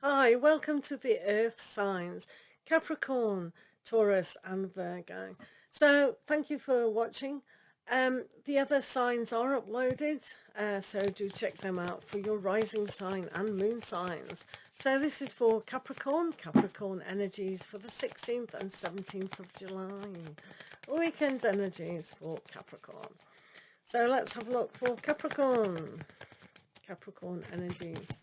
Hi, welcome to the Earth signs, Capricorn, Taurus and Virgo. So thank you for watching. The other signs are uploaded, so do check them out for your rising sign and moon signs. So this is for Capricorn energies for the 16th and 17th of July. Weekend energies for Capricorn. So let's have a look for Capricorn energies.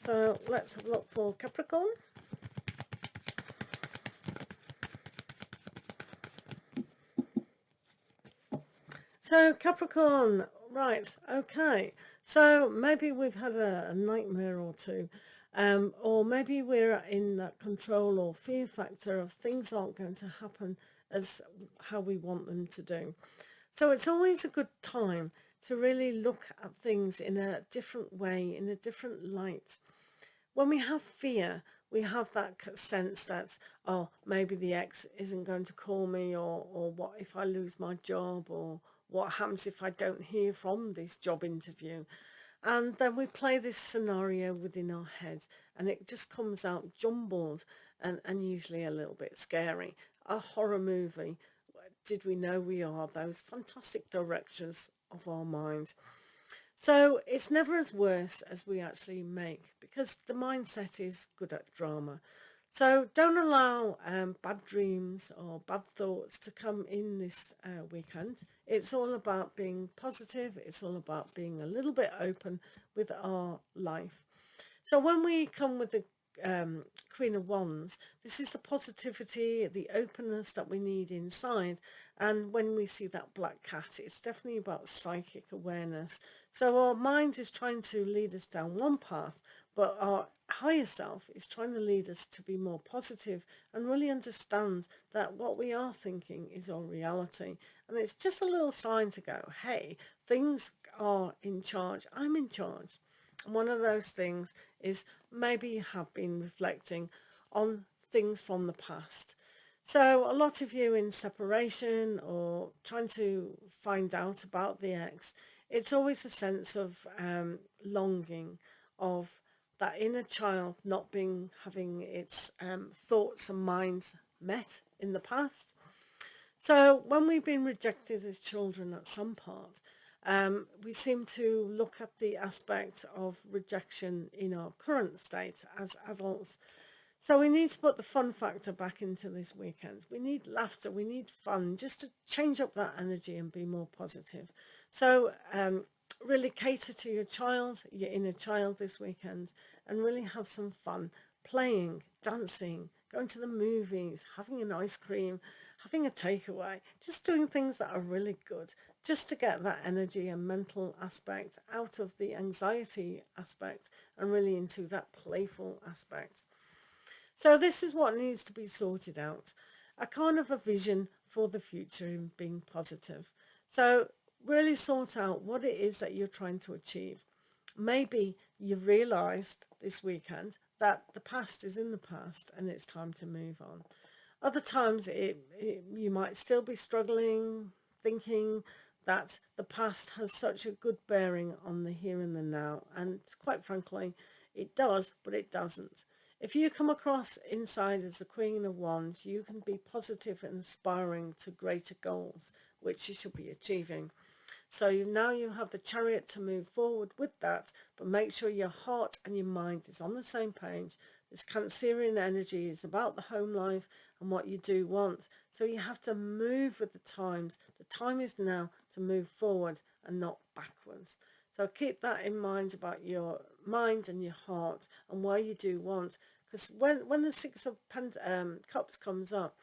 So let's have a look for Capricorn. So Capricorn, right, okay. So maybe we've had a nightmare or two, or maybe we're in that control or fear factor of things aren't going to happen as how we want them to do. So it's always a good time to really look at things in a different way, in a different light. When we have fear, we have that sense that, oh, maybe the ex isn't going to call me, or what if I lose my job, or what happens if I don't hear from this job interview. And then we play this scenario within our heads, and it just comes out jumbled and usually a little bit scary. A horror movie. Did we know we are those fantastic directors of our mind? So it's never as worse as we actually make, because the mindset is good at drama. So don't allow bad dreams or bad thoughts to come in this weekend. It's all about being positive. It's all about being a little bit open with our life. So when we come with the Queen of Wands, this is the positivity, the openness that we need inside. And when we see that black cat, it's definitely about psychic awareness. So our mind is trying to lead us down one path, but our higher self is trying to lead us to be more positive and really understand that what we are thinking is our reality. And it's just a little sign to go, hey, things are in charge. I'm in charge. One of those things is maybe you have been reflecting on things from the past. So a lot of you in separation or trying to find out about the ex, it's always a sense of longing, of that inner child not being having its thoughts and minds met in the past. So when we've been rejected as children at some part, we seem to look at the aspect of rejection in our current state as adults. So we need to put the fun factor back into this weekend. We need laughter, we need fun, just to change up that energy and be more positive. So really cater to your child, your inner child this weekend, and really have some fun playing, dancing, going to the movies, having an ice cream, having a takeaway, just doing things that are really good, just to get that energy and mental aspect out of the anxiety aspect and really into that playful aspect. So this is what needs to be sorted out. A kind of a vision for the future in being positive. So really sort out what it is that you're trying to achieve. Maybe you've realised this weekend that the past is in the past and it's time to move on. Other times you might still be struggling, thinking that the past has such a good bearing on the here and the now. And quite frankly, it does, but it doesn't. If you come across inside as a Queen of Wands, you can be positive and aspiring to greater goals, which you should be achieving. So now you have the Chariot to move forward with that, but make sure your heart and your mind is on the same page. This Cancerian energy is about the home life and what you do want. So you have to move with the times. The time is now to move forward and not backwards. So keep that in mind about your mind and your heart and what you do want. Because when the Six of Cups comes up,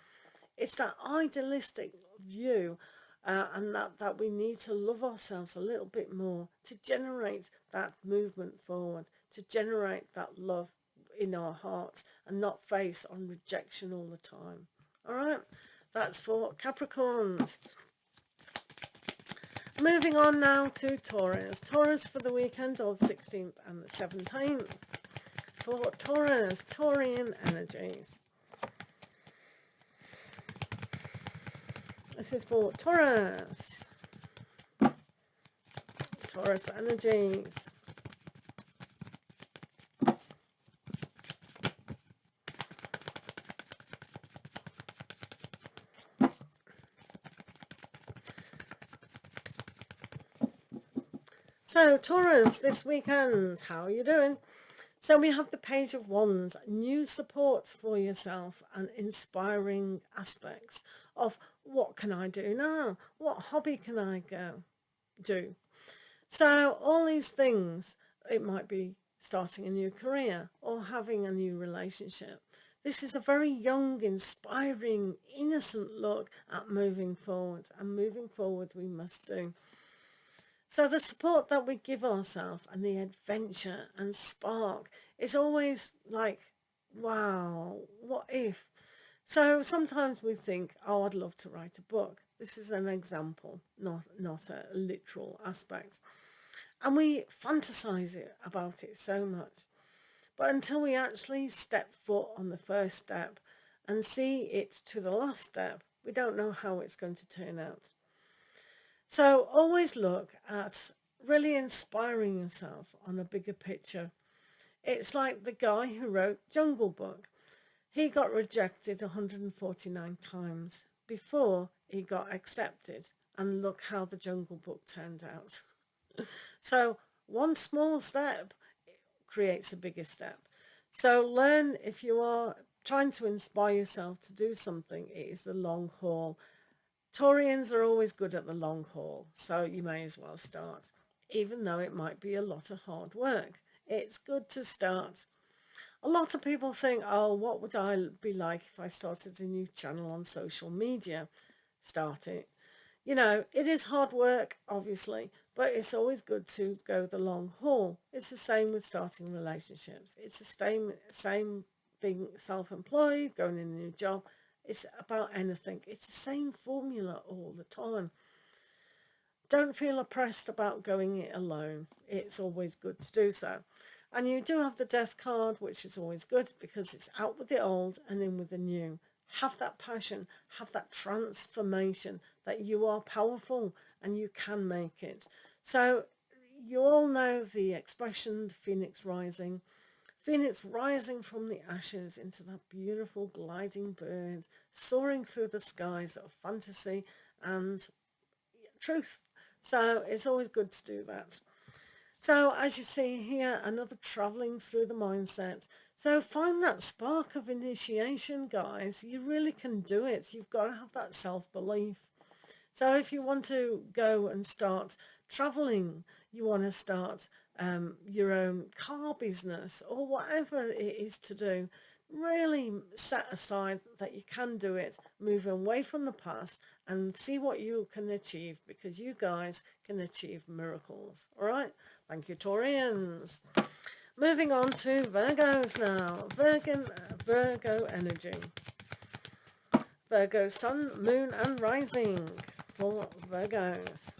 it's that idealistic view, and that we need to love ourselves a little bit more to generate that movement forward, to generate that love in our hearts and not face on rejection all the time. All right, that's for Capricorns. Moving on now to Taurus. Taurus for the weekend of 16th and the 17th. For Taurus, Taurian energies. This is for Taurus. Taurus energies. So, Taurus, this weekend, how are you doing? So we have the Page of Wands, new support for yourself and inspiring aspects of what can I do now? What hobby can I go do? So all these things, it might be starting a new career or having a new relationship. This is a very young, inspiring, innocent look at moving forward, and moving forward we must do. So the support that we give ourselves and the adventure and spark is always like, wow, what if? So sometimes we think, oh, I'd love to write a book. This is an example, not a literal aspect. And we fantasize about it so much. But until we actually step foot on the first step and see it to the last step, we don't know how it's going to turn out. So always look at really inspiring yourself on a bigger picture. It's like the guy who wrote Jungle Book. He got rejected 149 times before he got accepted. And look how the Jungle Book turned out. So one small step creates a bigger step. So learn, if you are trying to inspire yourself to do something, it is the long haul. Taurians are always good at the long haul, so you may as well start, even though it might be a lot of hard work. It's good to start. A lot of people think, oh, what would I be like if I started a new channel on social media? Start it. You know, it is hard work, obviously, but it's always good to go the long haul. It's the same with starting relationships. It's the same being self-employed, going in a new job. It's about anything. It's the same formula all the time. Don't feel oppressed about going it alone. It's always good to do so. And you do have the death card, which is always good because it's out with the old and in with the new. Have that passion, have that transformation that you are powerful and you can make it. So you all know the expression, the phoenix rising. Phoenix rising from the ashes into that beautiful gliding bird, soaring through the skies of fantasy and truth. So it's always good to do that. So as you see here, another traveling through the mindset. So find that spark of initiation, guys. You really can do it. You've got to have that self-belief. So if you want to go and start traveling, you want to start your own car business or whatever it is to do, really set aside that you can do it, move away from the past and see what you can achieve, because you guys can achieve miracles. All right. Thank you, Taurians. Moving on to Virgos now. Virgo energy. Virgo sun, moon and rising for Virgos.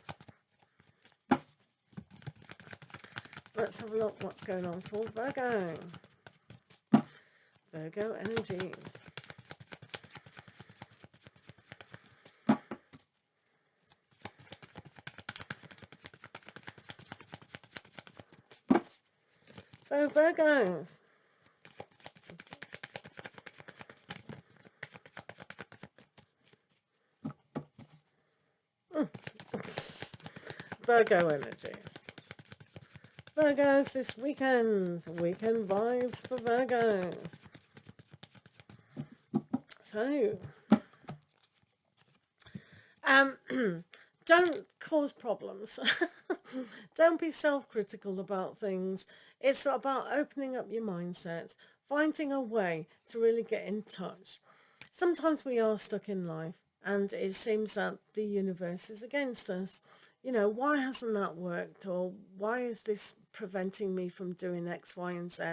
Let's have a look what's going on for Virgo. Virgo energies. So Virgos. Virgo energies. Virgos this weekend. Weekend vibes for Virgos. So, don't cause problems. Don't be self-critical about things. It's about opening up your mindset, finding a way to really get in touch. Sometimes we are stuck in life and it seems that the universe is against us. You know, why hasn't that worked? Or why is this preventing me from doing X, Y, and Z?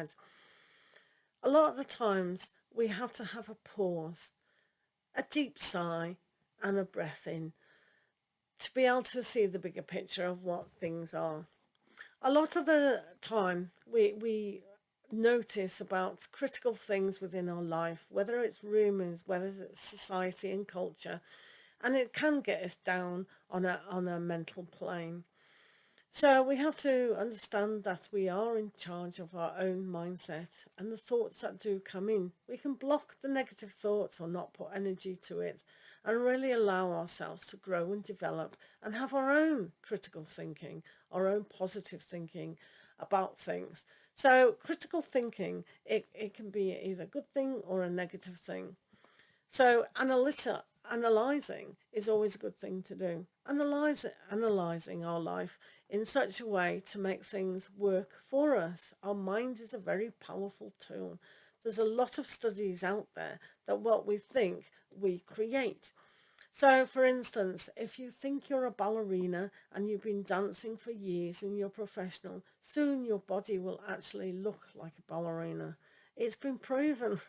A lot of the times we have to have a pause, a deep sigh and a breath in to be able to see the bigger picture of what things are. A lot of the time we notice about critical things within our life, whether it's rumours, whether it's society and culture, and it can get us down on a mental plane. So we have to understand that we are in charge of our own mindset and the thoughts that do come in. We can block the negative thoughts or not put energy to it, and really allow ourselves to grow and develop and have our own critical thinking, our own positive thinking about things. So critical thinking, it can be either a good thing or a negative thing. So analysing is always a good thing to do. Analysing our life in such a way to make things work for us. Our mind is a very powerful tool. There's a lot of studies out there that what we think, we create. So, for instance, if you think you're a ballerina and you've been dancing for years and you're professional, soon your body will actually look like a ballerina. It's been proven.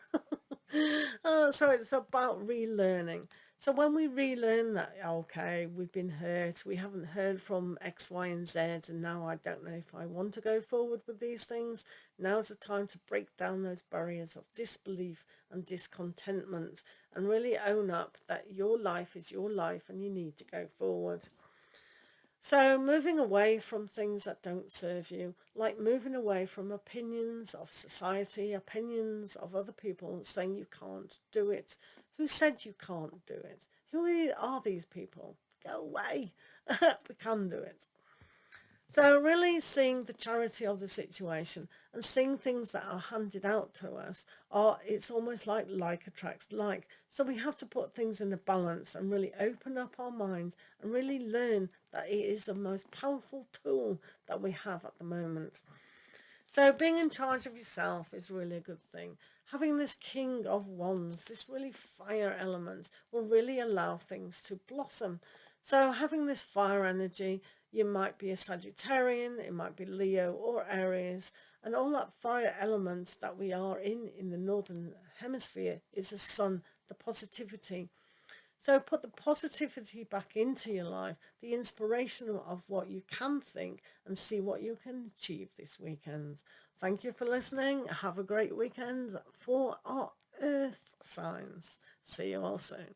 So it's about relearning. So when we relearn that, okay, we've been hurt, we haven't heard from X, Y, and Z, and now I don't know if I want to go forward with these things. Now's the time to break down those barriers of disbelief and discontentment and really own up that your life is your life and you need to go forward. So moving away from things that don't serve you, like moving away from opinions of society, opinions of other people saying you can't do it. Who said you can't do it? Who are these people? Go away. We can do it. So really seeing the charity of the situation and seeing things that are handed out to us, it's almost like attracts like. So we have to put things in a balance and really open up our minds and really learn that it is the most powerful tool that we have at the moment. So being in charge of yourself is really a good thing. Having this King of Wands, this really fire element, will really allow things to blossom. So having this fire energy, you might be a Sagittarian, it might be Leo or Aries, and all that fire elements that we are in the Northern Hemisphere is the sun, the positivity. So put the positivity back into your life, the inspiration of what you can think, and see what you can achieve this weekend. Thank you for listening. Have a great weekend for our Earth signs. See you all soon.